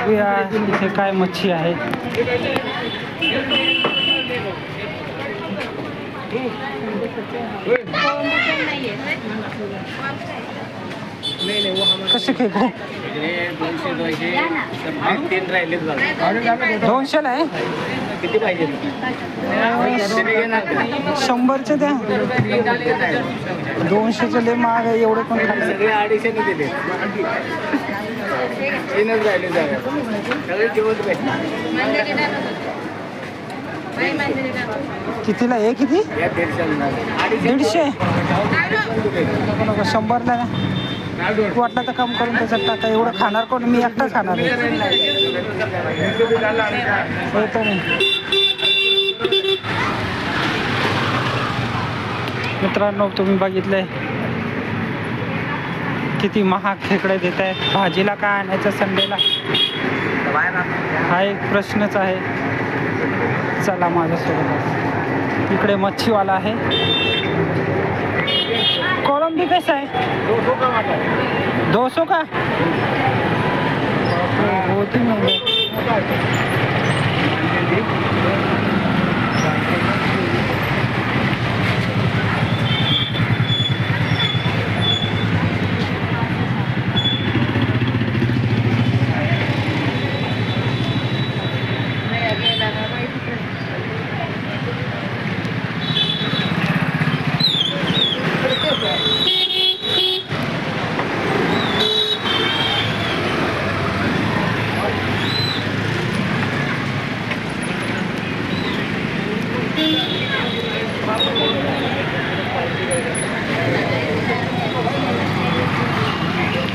बघूया इथे काय मच्छी आहे. कसे खेकू 200ला आहे. किती पाहिजे? 100चे द्या. 200चे लय महाग आहे. एवढे पण सगळे 250 दिले. 3च राहिले सगळे जेवत कितीला आहे? किती? 150. 100ला वाटलं तर कम करून त्याच्यात टाका. एवढं खाणार कोण? मी एकटाच खाणार आहे. मित्रांनो तुम्ही बघितलंय किती महाग खेकडे देत आहेत. भाजीला काय आणायचं संडेला हा एक प्रश्नच आहे. चला माझ्यासोबत. इकडे मच्छीवाला आहे. कोलंबी कैसा है? 200 का? बहुत ही महंगा.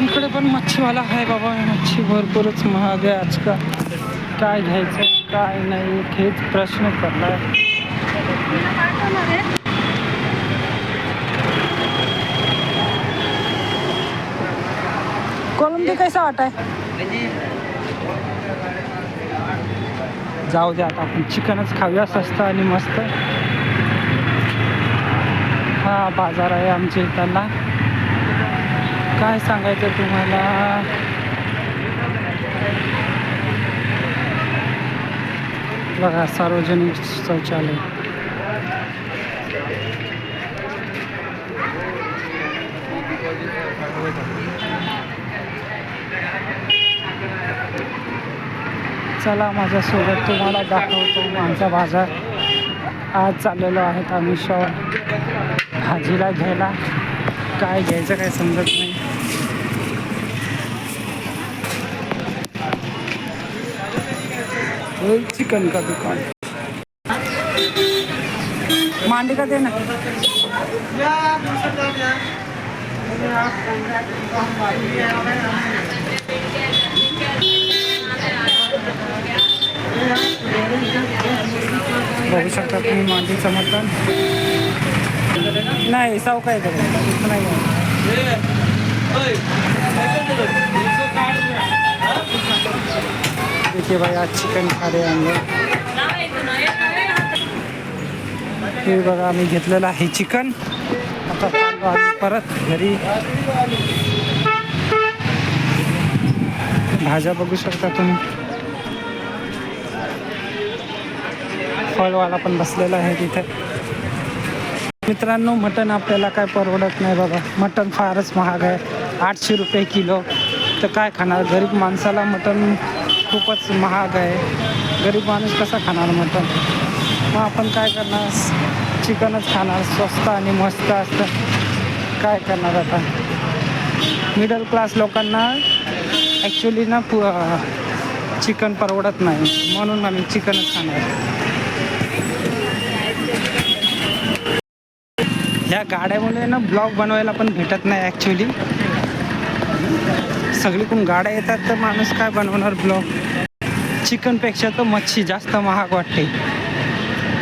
इकडे पण मच्छीवाला आहे बाबा. मच्छी भरपूरच महाग आहे आजकाल. काय घ्यायचं काय नाही हेच प्रश्न पडलाय. कोलंबी कैसा वाटा है? जाऊ दे आता आपण चिकनच खाऊया. स्वस्त आणि मस्त. हा बाजार आहे आमच्या इथला. काय सांगायचं तुम्हाला. बघा सार्वजनिक शौचालय. चला माझ्यासोबत तुम्हाला दाखवतो आमचा बाजार. आज चाललेलो आहेत आम्ही भाजीला घ्यायला. काय घ्यायचं काय समजत नाही. चिकन का दुकान. मांडी का देना. बघू शकता तुम्ही मांडीचं मटण. नाही साव काय करायचं नाही. देखिए भाई आज चिकन खा रहे हम लोग. हे बघा आम्ही घेतलेलं आहे चिकन. आता चाललो आम्ही परत घरी. भाज्या बघू शकता तुम्ही. फळवाला पण बसलेला आहे तिथे. मित्रांनो मटण आपल्याला काय परवडत नाही बघा. मटण फारच महाग आहे. 800 रुपये किलो. तर काय खाणार गरीब माणसाला. मटण खूपच महाग आहे. गरीब माणूस कसा खाणार मटण. मग आपण काय करणार चिकनच खाणार. स्वस्त आणि मस्त असतं. काय करणार आता. मिडल क्लास लोकांना ॲक्च्युली ना चिकन परवडत नाही. म्हणून आम्ही चिकनच खाणार. ह्या गाड्यामुळे ना ब्लॉग बनवायला पण भेटत नाही ॲक्च्युली. सगळीकडून गाड्या येतात तर माणूस काय बनवणार ब्लॉग. चिकनपेक्षा तर मच्छी जास्त महाग वाटते.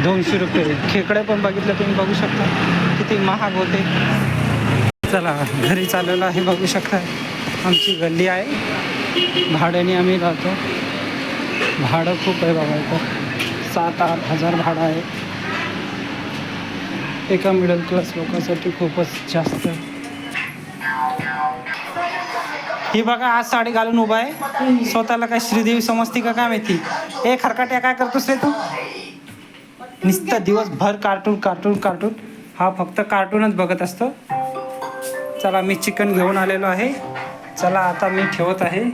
200 रुपये. खेकडे पण बघितलं तुम्ही बघू शकता किती महाग होते. चला घरी चाललेलं आहे. बघू शकता आमची गल्ली आहे. भाड्याने आम्ही राहतो. भाडं खूप आहे बाबा इथं. 7-8 हजार भाडं आहे. एका मिडल क्लास लोकांसाठी खूपच जास्त. ही बघा आज साडी घालून उभा आहे स्वतःला काय श्रीदेवी समजती का काय माहिती. ए खरकाट्या काय करतोस रे तू. नुसतं दिवसभर कार्टून कार्टून कार्टून. हा फक्त कार्टूनच बघत असतो. चला मी चिकन घेऊन आलेलो आहे. चला आता मी ठेवत आहे.